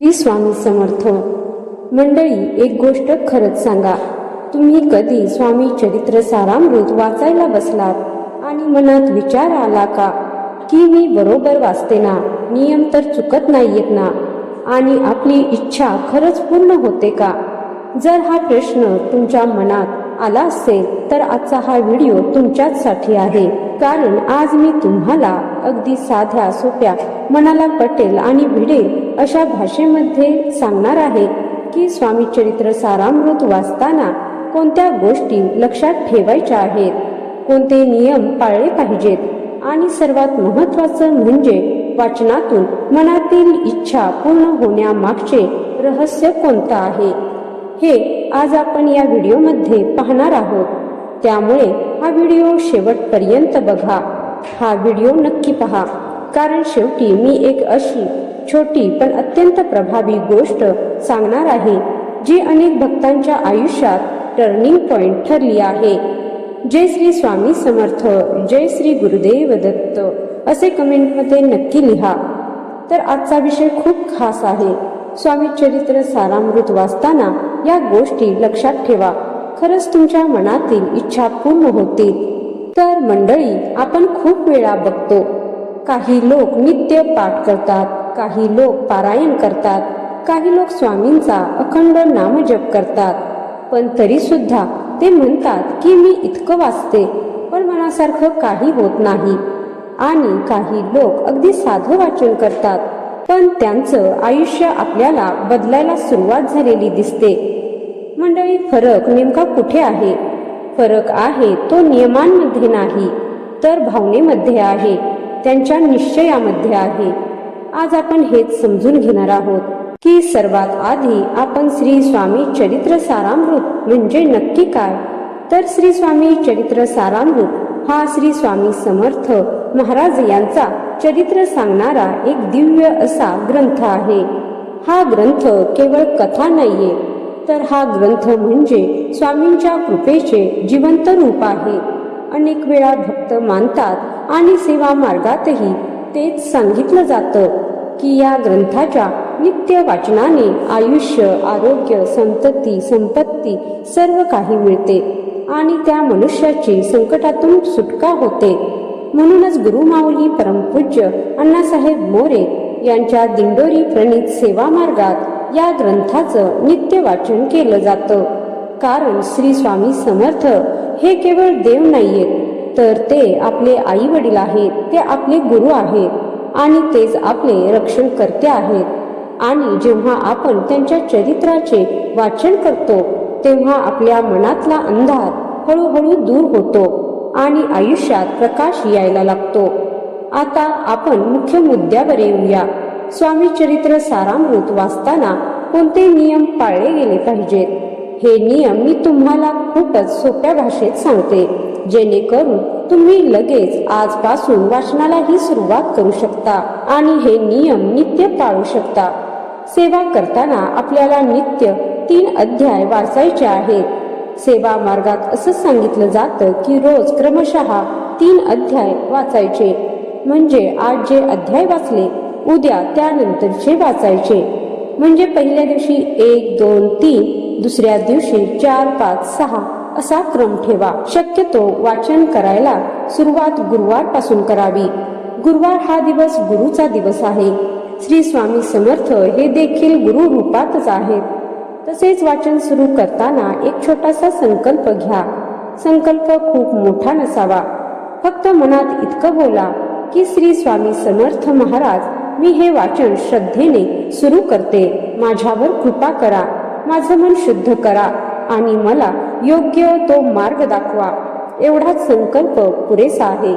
श्री स्वामी समर्थ मंडळी, एक गोष्ट खरंच सांगा, तुम्ही कधी स्वामी चरित्र सारामृत वाचायला बसलात आणि मनात विचार आला का की मी बरोबर वाचते ना, नियम तर चुकत नाहीयेत ना, आणि आपली इच्छा खरंच पूर्ण होते का? जर हा प्रश्न तुमच्या मनात आला असेल तर आजचा हा व्हिडिओ तुमच्याचसाठी आहे. कारण आज मी तुम्हाला अगदी साध्या सोप्या, मनाला पटेल आणि भिडेल अशा भाषेमध्ये सांगणार आहे की स्वामी चरित्र सारामृत वाचताना कोणत्या गोष्टी लक्षात ठेवायच्या आहेत, कोणते नियम पाळले पाहिजेत आणि सर्वात महत्त्वाचं म्हणजे वाचनातून मनातील इच्छा पूर्ण होण्यामागचे रहस्य कोणतं आहे, हे आज आपण या व्हिडिओमध्ये पाहणार आहोत. त्यामुळे हा व्हिडिओ शेवटपर्यंत बघा. हा व्हिडिओ नक्की पहा, कारण शेवटी मी एक अशी छोटी पण अत्यंत प्रभावी गोष्ट सांगणार आहे जी अनेक भक्तांच्या आयुष्यात टर्निंग पॉइंट ठरली आहे. जय श्री स्वामी समर्थ, जय श्री गुरुदेव दत्त असे कमेंटमध्ये नक्की लिहा. तर आजचा विषय खूप खास आहे. स्वामी चरित्र सारामृत वाचताना या गोष्टी लक्षात ठेवा, खरंच तुमच्या मनातील इच्छा पूर्ण होतील. तर मंडळी, आपण खूप वेळा बघतो, काही लोक नित्य पाठ करतात, काही लोक पारायण करतात, काही लोक स्वामींचा अखंड नामजप करतात, पण तरी सुद्धा ते म्हणतात की मी इतकं वाचते पण मनासारखं काही होत नाही. आणि काही लोक अगदी साधं वाचन करतात पण त्यांचं आयुष्य आपल्याला बदलायला सुरुवात झालेली दिसते. मंडळी, फरक नेमका कुठे आहे? फरक आहे तो नियमांमध्ये नाही, तर भावनेमध्ये आहे, त्यांच्या निश्चयामध्ये आहे. आज आपण हेच समजून घेणार आहोत की सर्वात आधी आपण श्री स्वामी चरित्र सारामृत म्हणजे नक्की काय. तर श्री स्वामी चरित्र सारामृत हा श्री स्वामी समर्थ महाराज यांचा चरित्र सांगणारा एक दिव्य असा ग्रंथ आहे. हा ग्रंथ केवळ कथा नाहीये, तर हा ग्रंथ म्हणजे स्वामींच्या कृपेचे जिवंत रूप आहे. अनेक वेळा भक्त मानतात आणि सेवा मार्गातही तेच सांगितलं जातं की या ग्रंथाच्या नित्य वाचनाने आयुष्य, आरोग्य, संतती, संपत्ती सर्व काही मिळते आणि त्या मनुष्याची संकटातून सुटका होते. म्हणूनच गुरुमाऊली परमपूज्य अण्णासाहेब मोरे यांच्या दिंडोरी प्रणीत सेवा मार्गात या ग्रंथाचं नित्य वाचन केलं जातं. कारण श्री स्वामी समर्थ हे केवळ देव नाहीयेत, तर ते आपले आई वडील आहेत, ते आपले गुरु आहेत आणि तेच आपले रक्षण करते आहेत. आणि जेव्हा आपण त्यांच्या चरित्राचे वाचन करतो तेव्हा आपल्या मनातला अंधार हळूहळू दूर होतो आणि आयुष्यात प्रकाश यायला लागतो. आता आपण मुख्य मुद्द्यावर येऊया. स्वामी चरित्र सारामृत वाचताना कोणते नियम पाळले गेले पाहिजेत? हे नियम मी तुम्हाला खूपच सोप्या भाषेत सांगते, जेणेकरून तुम्ही लगेच आजपासून वाचनालाही सुरुवात करू शकता आणि हे नियम नित्य पाळू शकता. सेवा करताना आपल्याला नित्य 3 अध्याय वाचायचे आहेत. सेवा मार्गात असं सांगितलं जातं की रोज क्रमशः 3 अध्याय वाचायचे. म्हणजे आज जे अध्याय वाचले उद्या त्यानंतरचे वाचायचे. म्हणजे पहिल्या दिवशी 1, 2, 3, दुसऱ्या दिवशी 4, 5, 6 असा क्रम ठेवा. शक्यतो वाचन करायला सुरुवात गुरुवार पासून करावी. गुरुवार हा दिवस गुरुचा दिवस आहे. श्री स्वामी समर्थ हे देखील गुरु रूपातच आहेत. तसेच वाचन सुरू करताना एक छोटासा संकल्प घ्या. संकल्प खूप मोठा नसावा, फक्त मनात इतकं बोला की श्री स्वामी समर्थ महाराज, मी हे वाचन श्रद्धेने सुरू करते. माझ्यावर कृपा करा, माझं मन शुद्ध करा आणि मला योग्य तो मार्ग दाखवा. एवढाच संकल्प पुरेसा आहे.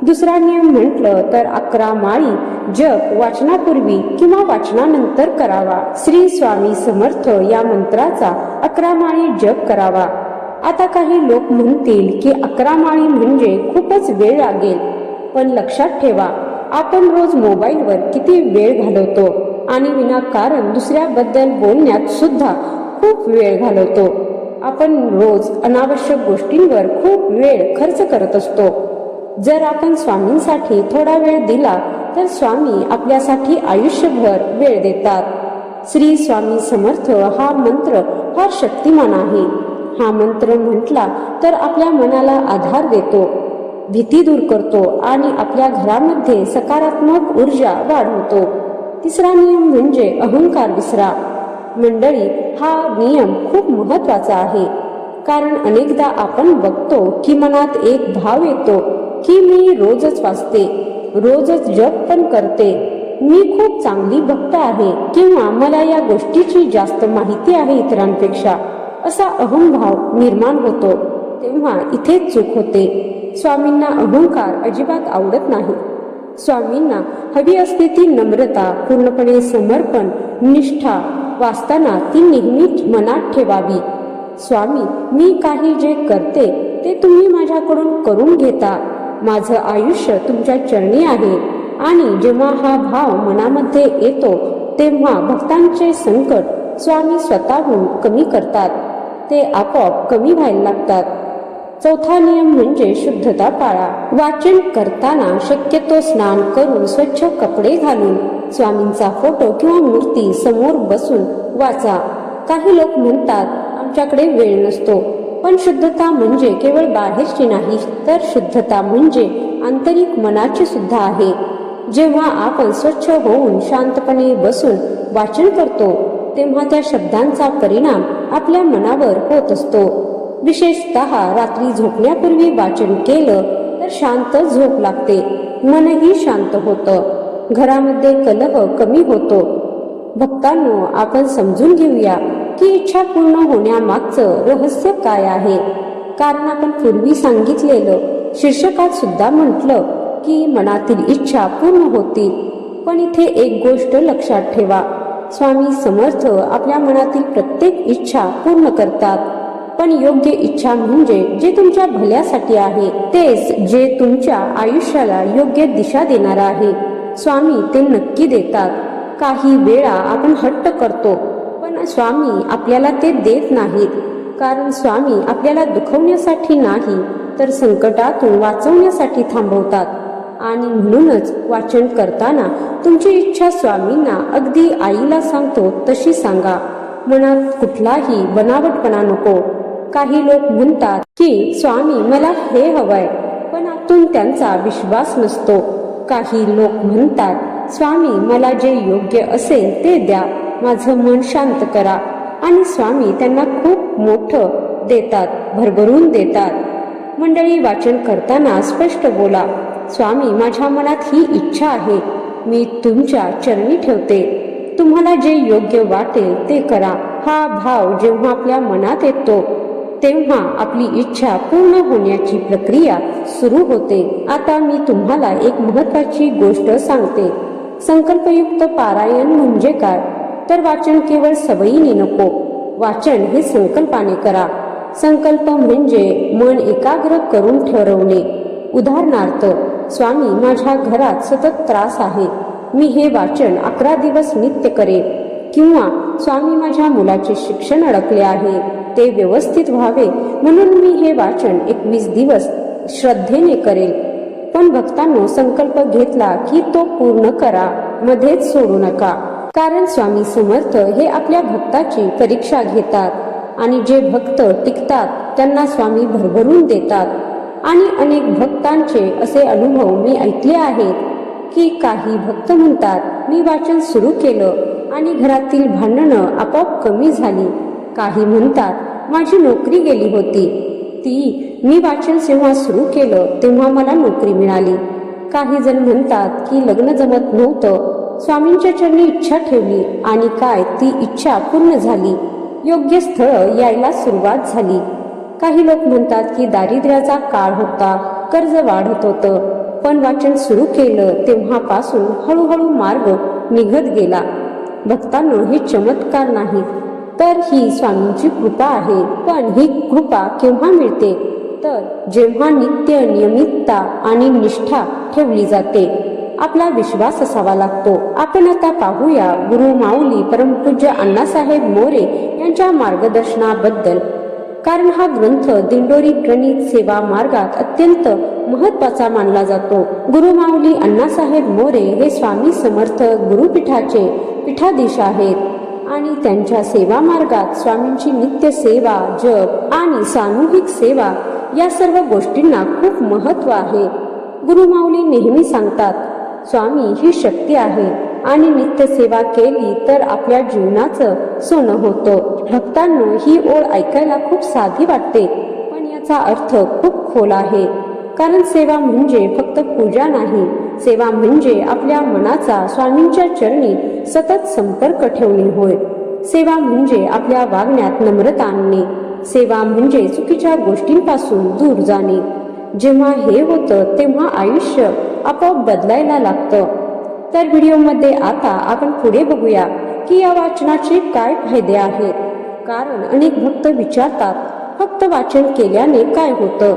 दुसरा नियम म्हटलं तर 11 माळी जप वाचनापूर्वी किंवा वाचनानंतर करावा. श्री स्वामी समर्थ या मंत्राचा 11 माळी जप करावा. आता काही लोक म्हणतील की 11 माळी म्हणजे खूपच वेळ लागेल, पण लक्षात ठेवा, आपण रोज मोबाईलवर किती वेळ घालवतो आणि विनाकारण दुसऱ्याबद्दल बोलण्यात सुद्धा खूप वेळ घालवतो. आपण रोज अनावश्यक गोष्टींवर खूप वेळ खर्च करत असतो. जर आपण स्वामींसाठी थोडा वेळ दिला तर स्वामी आपल्यासाठी आयुष्यभर वेळ देतात. श्री स्वामी समर्थ हा मंत्र फार शक्तिमान आहे. हा मंत्र म्हटला तर आपल्या मनाला आधार देतो, भीती दूर करतो आणि आपल्या घरामध्ये सकारात्मक ऊर्जा वाढवतो. तिसरा नियम म्हणजे अहंकार विसरा. मंडळी, हा नियम खूप महत्वाचा आहे, कारण अनेकदा आपण बघतो की मनात एक भाव येतो की मी रोजच वाचते, रोजच जप पण करते, मी खूप चांगली भक्त आहे, किंवा मला या गोष्टीची जास्त माहिती आहे इतरांपेक्षा, असा अहंभाव निर्माण होतो. तेव्हा इथेच चूक होते. स्वामींना अहंकार अजिबात आवडत नाही. स्वामींना हवी असते ती नम्रता, पूर्णपणे समर्पण, निष्ठा. वाचताना ती नेहमीच मनात ठेवावी. स्वामी, मी काही जे करते ते तुम्ही माझ्याकडून करून घेता. माझं आयुष्य तुमच्या चरणी आहे. आणि जेव्हा हा भाव मनामध्ये येतो तेव्हा भक्तांचे संकट स्वामी स्वतःहून कमी करतात. ते आपोआप कमी व्हायला लागतात. चौथा नियम म्हणजे शुद्धता पाळा. वाचन करताना शक्यतो स्नान करून स्वच्छ कपडे घालून स्वामींचा फोटो किंवा मूर्ती समोर बसून वाचा. काही लोक म्हणतात आमच्याकडे वेळ नसतो, पण शुद्धता म्हणजे केवळ बाहेरची नाही, तर शुद्धता म्हणजे आंतरिक मनाची सुद्धा आहे. जेव्हा आपण स्वच्छ होऊन शांतपणे बसून वाचन करतो तेव्हा त्या शब्दांचा परिणाम आपल्या मनावर होत असतो. विशेषतः रात्री झोपण्यापूर्वी वाचन केलं तर शांत झोप लागते, मनही शांत होतं, घरामध्ये कलह कमी होतो. भक्तांनो, आपण समजून घेऊया की इच्छा पूर्ण होण्यामागचं रहस्य काय आहे. कारण आपण पूर्वी सांगितलेलं शीर्षकात सुद्धा म्हटलं की मनातील इच्छा पूर्ण होतील. पण इथे एक गोष्ट लक्षात ठेवा, स्वामी समर्थ आपल्या मनातील प्रत्येक इच्छा पूर्ण करतात. पण योग्य इच्छा म्हणजे जे तुमच्या भल्यासाठी आहे, तेच जे तुमच्या आयुष्याला योग्य दिशा देणार आहे. स्वामी ते नक्की देतात. काही वेळा आपण हट्ट करतो, पण स्वामी आपल्याला ते देत नाहीत. कारण स्वामी आपल्याला दुखवण्यासाठी नाही, तर संकटातून वाचवण्यासाठी थांबवतात. आणि म्हणूनच वाचन करताना तुमची इच्छा स्वामींना अगदी आईला सांगतो तशी सांगा. मनात कुठलाही बनावटपणा नको. काही लोक म्हणतात की स्वामी मला हे हवंय, पण आतून त्यांचा विश्वास नसतो. काही लोक म्हणतात स्वामी मला जे योग्य असेल ते द्या, माझं मन शांत करा. आणि स्वामी त्यांना खूप मोठं देतात, भरभरून देतात. मंडळी, वाचन करताना स्पष्ट बोला, स्वामी माझ्या मनात ही इच्छा आहे, मी तुमच्या चरणी ठेवते, तुम्हाला जे योग्य वाटेल ते करा. हा भाव जेव्हा आपल्या मनात येतो तेव्हा आपली इच्छा पूर्ण होण्याची प्रक्रिया सुरू होते. आता मी तुम्हाला एक महत्वाची गोष्ट सांगते. संकल्पयुक्त पारायण म्हणजे काय? तर वाचन केवळ सवयीने नको, वाचन हे संकल्पाने करा. संकल्प म्हणजे मन एकाग्र करून ठरवणे. उदाहरणार्थ, स्वामी माझ्या घरात सतत त्रास आहे, मी हे वाचन 11 दिवस नित्य करेन. किंवा स्वामी माझ्या मुलाचे शिक्षण अडकले आहे, ते व्यवस्थित व्हावे म्हणून मी हे वाचन 21 दिवस श्रद्धेने करेल. पण भक्तांनो, संकल्प घेतला की तो पूर्ण करा, मध्येच सोडू नका. कारण स्वामी समर्थ हे आपल्या भक्ताची परीक्षा घेतात आणि जे भक्त टिकतात त्यांना स्वामी भरभरून देतात. आणि अनेक भक्तांचे असे अनुभव मी ऐकले आहेत की काही भक्त म्हणतात मी वाचन सुरू केलं आणि घरातील भांडणं आपोआप कमी झाली. काही म्हणतात माझी नोकरी गेली होती, ती मी वाचन जेव्हा सुरू केलं तेव्हा मला नोकरी मिळाली. काही जण म्हणतात की लग्न जमत नव्हतं, स्वामींच्या चरणी इच्छा ठेवली आणि काय ती इच्छा पूर्ण झाली, योग्य स्थळ यायला सुरुवात झाली. काही लोक म्हणतात की दारिद्र्याचा काळ होता, कर्ज वाढत होतं, पण वाचन सुरू केलं तेव्हापासून हळूहळू मार्ग निघत गेला. भक्तांनो, हे चमत्कार नाही, तर ही स्वामींची कृपा आहे. पण ही कृपा केव्हा मिळते? तर जेव्हा नित्य नियमितता आणि निष्ठा ठेवली जाते. आपला विश्वास असावा लागतो. आपण आता पाहूया गुरु माऊली परमपूज्य अण्णासाहेब मोरे यांच्या मार्गदर्शनाबद्दल. कारण हा ग्रंथ दिंडोरी प्रणीत सेवा मार्गात अत्यंत महत्वाचा मानला जातो. गुरु माऊली अण्णासाहेब मोरे हे स्वामी समर्थ गुरुपीठाचे पीठाधीश आहेत. आणि त्यांच्या सेवा मार्गात स्वामींची नित्य सेवा, जप आणि सामूहिक सेवा या सर्व गोष्टींना खूप महत्त्व आहे. गुरुमाऊली नेहमी सांगतात, स्वामी ही शक्ती आहे आणि नित्य सेवा केली तर आपल्या जीवनाचं सोनं होतं. भक्तांनो, ही ओळ ऐकायला खूप साधी वाटते, पण याचा अर्थ खूप खोल आहे. कारण सेवा म्हणजे फक्त पूजा नाही, सेवा म्हणजे आपल्या मनाचा स्वामींच्या चरणी सतत संपर्क ठेवणे होय. सेवा म्हणजे आपल्या वागण्यात नम्रता आणणे. सेवा म्हणजे चुकीच्या गोष्टींपासून दूर जाणे. जेव्हा हे होतं तेव्हा आयुष्य आपोआप बदलायला लागतं. तर व्हिडिओमध्ये आता आपण पुढे बघूया की या वाचनाचे काय फायदे आहेत. कारण अनेक भक्त विचारतात, फक्त वाचन केल्याने काय होतं?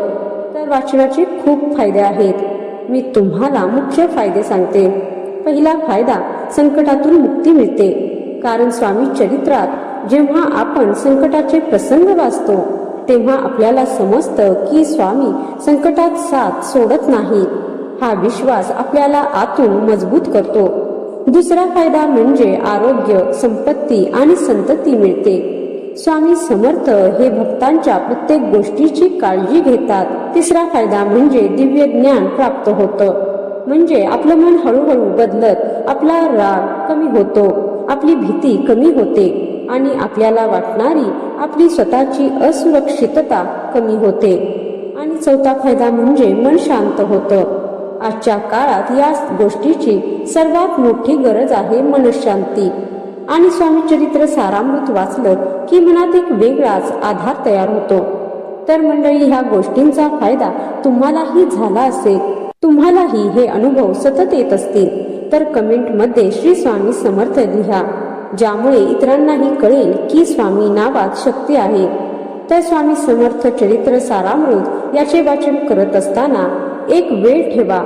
तर वाचनाचे खूप फायदे आहेत. मी तुम्हाला मुख्य फायदे सांगते. पहिला फायदा, संकटातून मुक्ती मिळते. कारण स्वामी चरित्रात जेव्हा आपण संकटाचे प्रसंग वाचतो तेव्हा आपल्याला समजतं की स्वामी संकटात साथ सोडत नाहीत. हा विश्वास आपल्याला आतून मजबूत करतो. दुसरा फायदा म्हणजे आरोग्य, संपत्ती आणि संतती मिळते. स्वामी समर्थ हे भक्तांच्या प्रत्येक गोष्टीची काळजी घेतात. तिसरा फायदा म्हणजे दिव्य ज्ञान प्राप्त होतं. म्हणजे आपलं मन हळूहळू बदलत, आपला राग कमी होतो, आपली भीती कमी होते आणि आपल्याला वाटणारी आपली स्वतःची असुरक्षितता कमी होते. आणि चौथा फायदा म्हणजे मन शांत होतं. आजच्या काळात या गोष्टीची सर्वात मोठी गरज आहे मनशांती. आणि स्वामी चरित्र सारामृत वाचलं की मनात एक वेगळाच आधार तयार होतो. तर मंडळी, ह्या गोष्टींचा फायदा तुम्हालाही झाला असेल, तुम्हालाही हे अनुभव सतत येत असतील तर कमेंटमध्ये श्री स्वामी समर्थ लिहा, ज्यामुळे इतरांनाही कळेल की स्वामी नावात शक्ती आहे. तर स्वामी समर्थ चरित्र सारामृत याचे वाचन करत असताना एक वेळ ठेवा.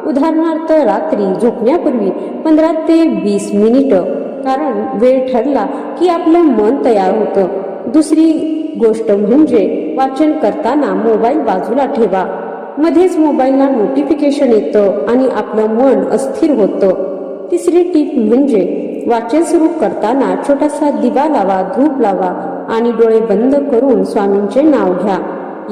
उदाहरणार्थ रात्री झोपण्यापूर्वी 15 ते 20 मिनिटं. कारण वेळ ठरला की आपलं मन तयार होतं. दुसरी गोष्ट म्हणजे वाचन करताना मोबाईल बाजूला ठेवा. मध्येच मोबाईलला नोटिफिकेशन येतं आणि आपलं मन अस्थिर होतं. तिसरी टीप म्हणजे वाचन सुरू करताना छोटासा दिवा लावा, धूप लावा आणि डोळे बंद करून स्वामींचे नाव घ्या.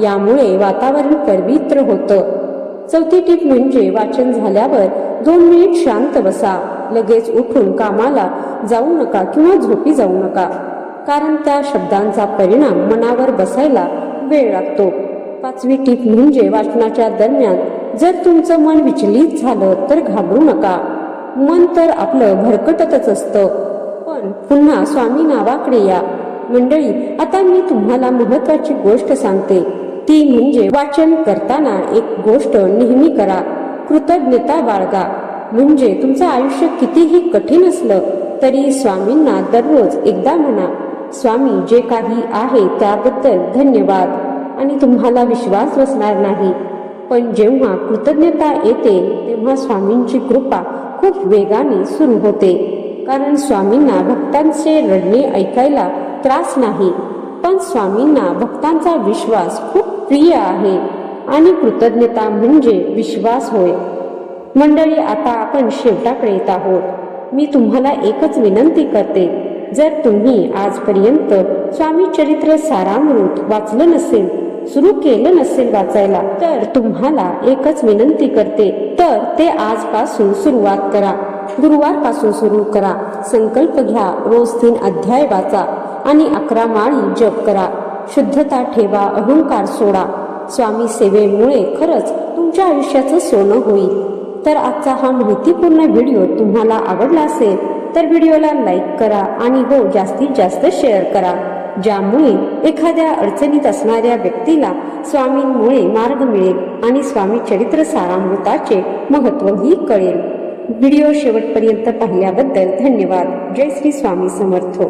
यामुळे वातावरण पवित्र होतं. चौथी टीप म्हणजे वाचन झाल्यावर 2 मिनिट शांत बसा. लगेच उठून कामाला जाऊ नका किंवा झोपी जाऊ नका, कारण त्या शब्दांचा परिणाम मनावर बसायला वेळ लागतो. पाचवी टीप म्हणजे वाचनाच्या दरम्यान जर तुमचं मन विचलित झालं तर घाबरू नका. मन तर आपलं भरकटतच असतं, पण पुन्हा स्वामी नावाकडे या. मंडळी, आता मी तुम्हाला महत्वाची गोष्ट सांगते, ती म्हणजे वाचन करताना एक गोष्ट नेहमी करा, कृतज्ञता बाळगा. म्हणजे तुमचं आयुष्य कितीही कठीण असलं तरी स्वामींना दररोज एकदा म्हणा, स्वामी जे काही आहे त्याबद्दल धन्यवाद. आणि तुम्हाला विश्वास बसणार नाही, पण जेव्हा कृतज्ञता येते तेव्हा स्वामींची कृपा खूप वेगाने सुरू होते. कारण स्वामींना भक्तांचे रडणे ऐकायला त्रास नाही, पण स्वामींना भक्तांचा विश्वास खूप प्रिय आहे आणि कृतज्ञता म्हणजे विश्वास होय. मंडळी, आता आपण शेवटाकडे येत आहोत. मी तुम्हाला एकच विनंती करते, जर तुम्ही आजपर्यंत स्वामी चरित्र सारामृत वाचलं नसेल, सुरू केलं नसेल वाचायला, तर तुम्हाला एकच विनंती करते, तर ते आजपासून सुरुवात करा. गुरुवारपासून सुरू करा. संकल्प घ्या, रोज 3 अध्याय वाचा आणि 11 माळी जप करा. शुद्धता ठेवा, अहंकार सोडा. स्वामी सेवेमुळे खरंच तुमच्या आयुष्याचं सोनं होईल. तर आजचा हा माहितीपूर्ण व्हिडिओ तुम्हाला आवडला असेल तर व्हिडिओला लाईक करा आणि हो, जास्तीत जास्त शेअर करा, ज्यामुळे एखाद्या अडचणीत असणाऱ्या व्यक्तीला स्वामींमुळे मार्ग मिळेल आणि स्वामी चरित्र सारामृताचे महत्त्वही कळेल. व्हिडिओ शेवटपर्यंत पाहिल्याबद्दल धन्यवाद. जय श्री स्वामी समर्थ.